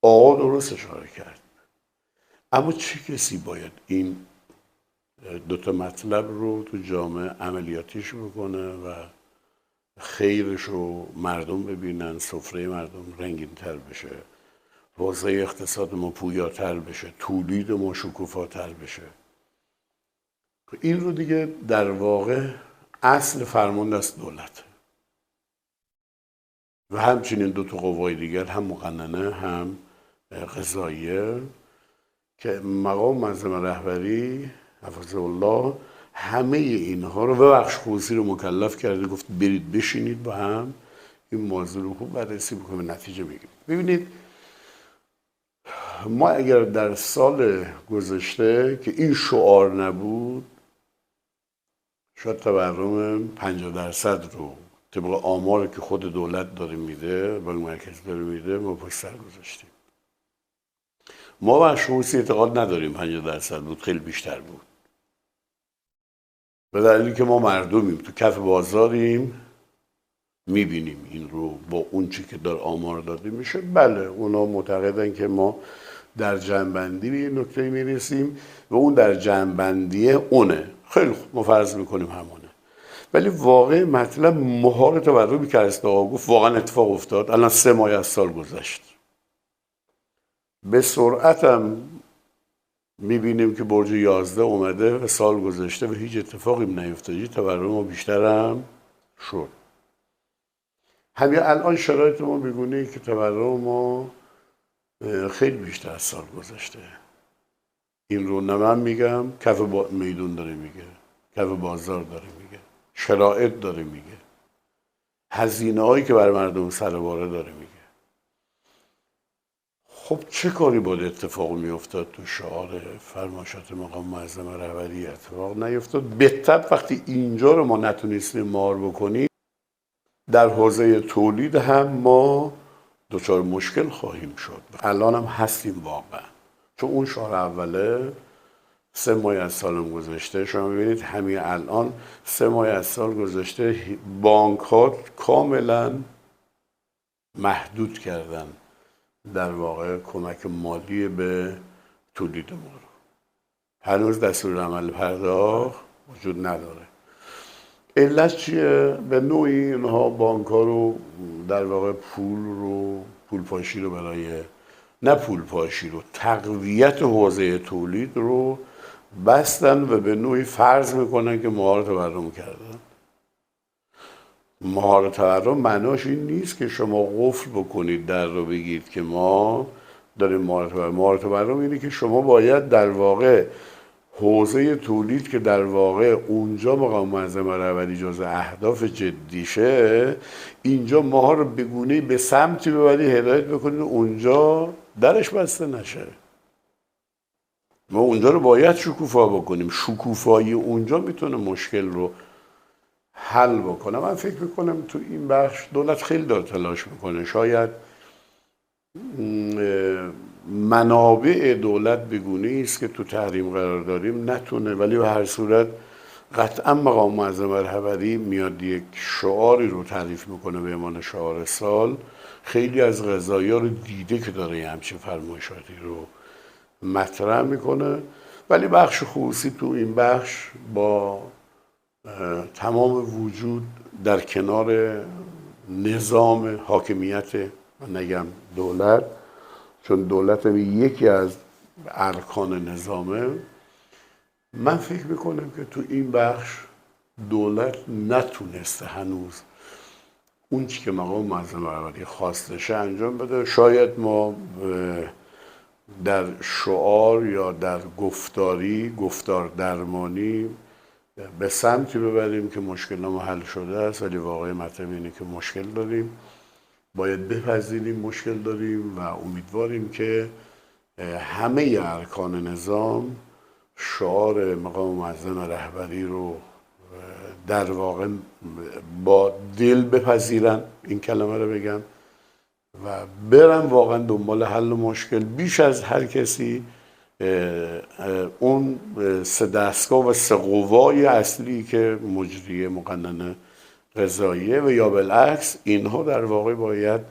آقا درست اشاره کرد. اما چه کسی باید این دوتا مطلب رو تو جامعه عملیاتیش بکنه و خیرش رو مردم ببینن، سفره مردم رنگین تر بشه، حوزه اقتصاد ما پویاتر بشه، تولید ما شکوفاتر بشه؟ این رو دیگه در واقع اصل فرمان دست دولت و همچنین دو تا قوای دیگر، هم مقننه هم قضاییه، که مقام معظم رهبری حفظه الله همه اینها رو و بخش خصوصی رو مکلف کرده، گفت برید بشینید با هم این موضوع رو خوب بررسی بکنیم، نتیجه بگیریم. ببینید ما اگر در سال گذشته که این شعار نبود، شاید تورم 50% رو طبق آماری که خود دولت داره میده، بانک مرکزی داره میده، ما پشت سر گذاشتیم. ما بخش خصوصی اعتقاد نداریم 50% بود، خیلی بیشتر بود. به دلیلی که ما مردمیم، تو کف بازاریم، میبینیم این رو با اون چی که در آمار داده میشه. بله اونا معتقدن که ما در جمع‌بندی به این نکته میرسیم و اون در جمع‌بندی اونه. خیلی خوب، ما فرض میکنیم همونه. ولی واقع مطلب مهار تورمی که از آقا گفت واقعا اتفاق افتاد. الان 3 ماه از سال گذشت، به سرعت هم میبینیم که برج 11 اومده و سال گذشته و هیچ اتفاقی نیفتاد، تورم ما بیشتر هم شد. همین الان شرایط ما بگونه که تورم ما خیلی بیشتر از سال گذشته. این رو نه من میگم، کف میدون داره میگه، کف بازار داره میگه، شرایط داره میگه، هزینه هایی که بر مردم سرباره داره میگه. خب چه کاری باید اتفاق میافتاد تو شعار فرمایشات مقام معظم رهبری اتفاق نیفتاد؟ به طب وقتی اینجا رو ما نتونستیم مهار بکنیم، در حوزه تولید هم ما دچار مشکل خواهیم شد. الان هم هستیم واقعا، چون اون شعار اوله 3 ماه از سال گذشته، شما ببینید همین الان 3 ماه از سال گذشته بانک ها کاملا محدود کردن در واقع کمک مالی به تولید ما رو. هنوز دستورالعمل پرداخت وجود نداره. علت چیه؟ به نوعی اینها بانک ها رو در واقع پول پاشی رو برای، نه پول پاشی رو، تقویت حوزه تولید رو بستن و به نوعی فرض میکنن که مهار تورم کردن. مهار تورم معناش این نیست که شما قفل بکنید در رو بگید که ما داریم مهار تورم. مهار تورم اینه که شما باید در واقع حوزه تولید که در واقع اونجا مقام معظم رهبری جزء اهداف جدیشه، اینجا ماها رو به گونه‌ای به سمتی ببرید، هدایت بکنید اونجا درش بسته نشه. ما اونجا رو باید شکوفا بکنیم. شکوفایی اونجا میتونه مشکل رو حل بکنه. من فکر میکنم تو این بخش دولت خیلی داره تلاش میکنه. شاید منابع دولت بگونه است که تو تحریم قرار داریم نتونه، ولی به هر صورت قطعا مقام معظم رهبری میاد یک شعاری رو تعریف میکنه به عنوان شعار سال. خیلی از قضایی‌ها رو دیده که داره همچین فرمایشاتی رو مطرح میکنه، ولی بخش خصوصی تو این بخش با تمام وجود در کنار نظام حاکمیت، من نگم دولت، چون دولت یکی از ارکان نظامه، من فکر میکنم که تو این بخش دولت نتونسته هنوز اون چی که مقام معظم رهبری خواستشه انجام بده. شاید ما در شعار یا در گفتار درمانی به سمتی ببریم که مشکل ما حل شده است، ولی واقعی مطلب اینه که مشکل داریم. باید بپذیریم مشکل داریم و امیدواریم که همه ارکان نظام شعار مقام معظم رهبری رو در واقع با دل بپذیرن، این کلمه رو بگم، و برن واقعا دنبال حل مشکل. بیش از هر کسی اون 3 دستگاه و 3 قوای اصلی که مجریه، مقننه، قضاییه و یا بالعکس، اینها در واقع باید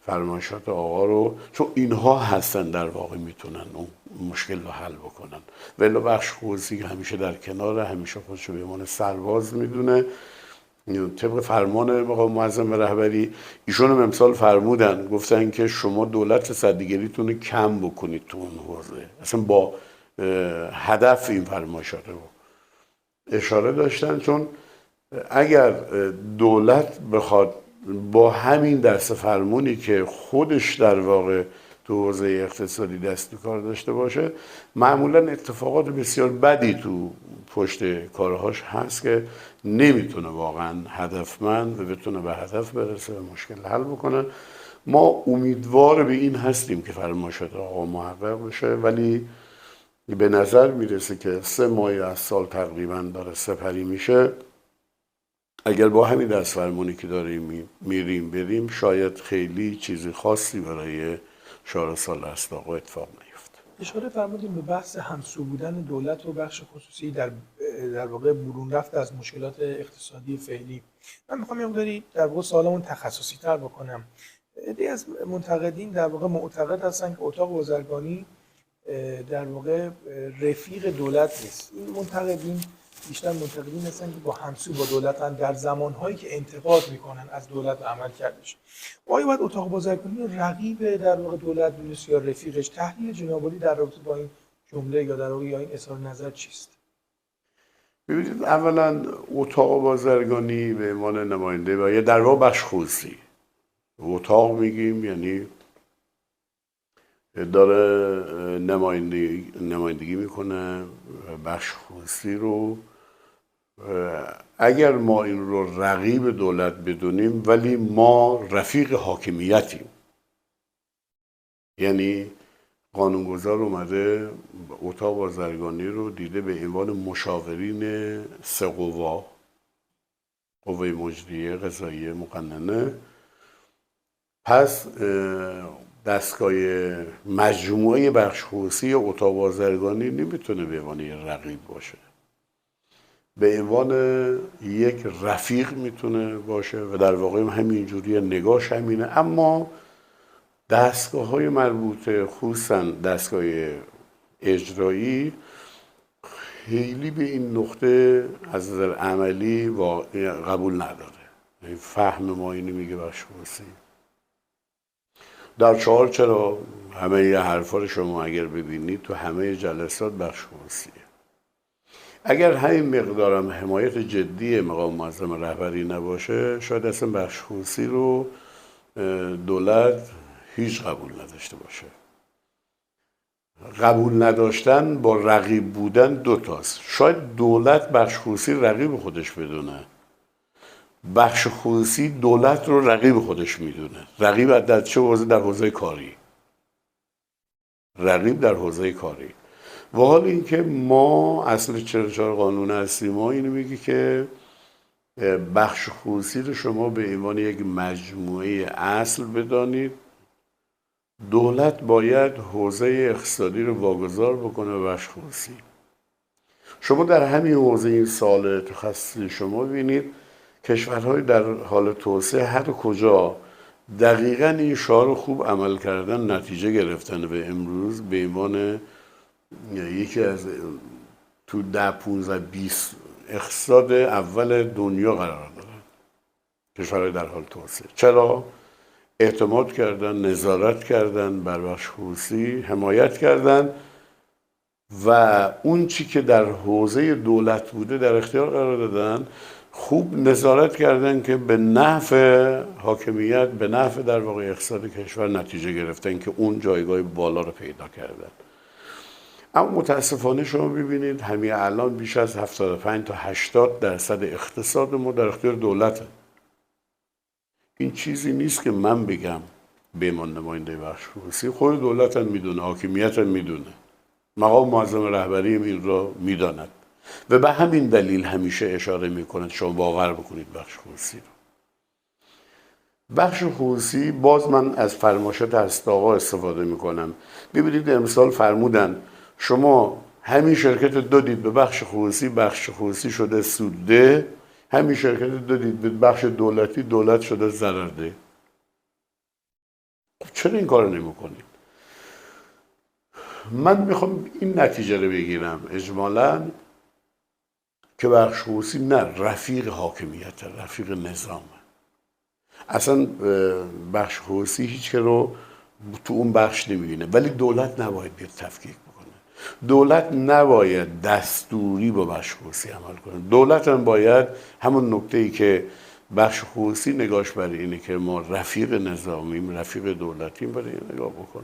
فرمایشات آقا رو، چون اینها هستن در واقع میتونن اون مشکل رو حل بکنن. ولی بخش خصوصی که همیشه در کنار، همیشه خودش رو به عنوان سرباز میدونه. طبق فرمان مقام معظم رهبری ایشون هم امسال فرمودن، گفتن که شما دولت سدیگریتون رو کم بکنید تو اون حوزه، اصلا با هدف این فرمایشات رو اشاره داشتن. چون اگر دولت بخواد با همین دست فرمونی که خودش در واقع تو حوزه اقتصادی دست به کار داشته باشه، معمولا اتفاقات بسیار بدی تو پشت کارهاش هست که نمیتونه واقعا هدفمند و بتونه به هدف برسه و مشکل حل بکنه. ما امیدوار به این هستیم که فرمایشات آقا محقق بشه، ولی به نظر میرسه که 3 ماه از سال تقریبا داره سپری میشه. اگر با همین دست فرمونی که داریم میریم بریم، شاید خیلی چیزی خاصی برای 4 سال است آقا اتفاق نیفته. اشاره فرمودیم به بحث همسو بودن دولت و بخش خصوصی در واقع برون رفت از مشکلات اقتصادی فعلی. من میخوام یه مقداری در واقع سوالمون تخصصی تر بکنم. عده‌ای از منتقدین در واقع معتقد هستن که اتاق بازرگانی در واقع رفیق دولت نیست. این منتقدین بیشتر منتقدین هستن که با همسو با دولتن در زمانهایی که انتقاد میکنن از دولت و عمل کردش. آیا باید اتاق بازرگانی رو رقیب در واقع دولت دونست یا رفیقش؟ تحلیل جناب عالی در رابطه با این جمله یا در واقع یا این اظهار نظر چیست؟ ببینید، اولا اتاق بازرگانی به عنوان نماینده و یا در واقع بخش خصوصی، اتاق میگیم یعنی داره نمایندگی میکنه بخش خصوصی رو. اگر ما این رو رقیب دولت بدونیم، ولی ما رفیق حاکمیتیم، یعنی قانونگذار اومده اتاق بازرگانی رو دیده به عنوان مشاورین 3 قوا، قوه مجریه، قضاییه، مقننه. پس دستگاه مجموعه بخش خصوصی اتاق بازرگانی نمیتونه به عنوان رقیب باشه، به عنوان یک رفیق میتونه باشه و در واقع همینجوری نگاش همینه. اما دستگاه های مربوطه، خصوصا دستگاه اجرایی، خیلی به این نقطه از نظر عملی قبول نداره. فهم ما اینو میگه بخش خصوصی. در 4 چرا همه ی حرفا رو شما اگر ببینید تو همه جلسات بخش خصوصیه. اگر همین مقدارم حمایت جدی مقام معظم رهبری نباشه، شاید اصلا بخش خصوصی رو دولت هیچ قبول نداشته باشه. قبول نداشتن با رقیب بودن 2 تاست. شاید دولت بخش خصوصی رقیب خودش بدونه، بخش خصوصی دولت رو رقیب خودش میدونه. رقیب در چه حوزه؟ در حوزه کاری. رقیب در حوزه کاری. و حال اینکه ما اصل 44 قانون هستیم، ما اینو میگه که بخش خصوصی رو شما به عنوان یک مجموعه اصل بدانید. دولت باید حوزه اقتصادی رو واگذار بکنه به بخش خصوصی. شما در همین حوزه این سال تخصصی شما ببینید کشورهای در حال توسعه هر کجا دقیقاً این شعار خوب عمل کردن، نتیجه گرفتن و امروز به عنوان یکی از تو 10 15 20 اقتصاد اول دنیا قرار دارن کشورهای در حال توسعه. چرا؟ اعتماد کردن، نظارت کردن بر بخش خصوصی، حمایت کردن و اون چی که در حوزه دولت بوده در اختیار قرار دادن. خوب نظارت کردن که به نفع حاکمیت، به نفع در واقع اقتصاد کشور نتیجه گرفتن که اون جایگاه بالا رو پیدا کردن. اما متاسفانه شما ببینید همین الان بیش از 75 تا 80% اقتصاد ما در اختیار دولته. این چیزی نیست که من بگم به من نماینده بخش خصوصی، خود دولت هم میدونه، حاکمیت هم میدونه، مقام معظم رهبری این را میداند و به همین دلیل همیشه اشاره میکنند شما باور بکنید بخش خصوصی رو. بخش خصوصی، باز من از فرمایشات هست آقا استفاده میکنم. ببینید امسال فرمودن شما همین شرکت دادید به بخش خصوصی، بخش خصوصی شده سودده. همین شرکت دادید به بخش دولتی، دولت شده ضررده. چرا این کار نمیکنید؟ من میخوام این نتیجه رو بگیرم اجمالاً که بخش خصوصی نه رفیق حاکمیت، رفیق نظامه. اصلا بخش خصوصی هیچ که رو تو اون بخش نمیبینه، ولی دولت نباید بیاد تفکیک بکنه. دولت نباید دستوری با بخش خصوصی عمل کنه. دولت هم باید همون نکته‌ای که بخش خصوصی نگاش برای اینه که ما رفیق نظامیم، رفیق دولتیم، برای این نگاه بکنه.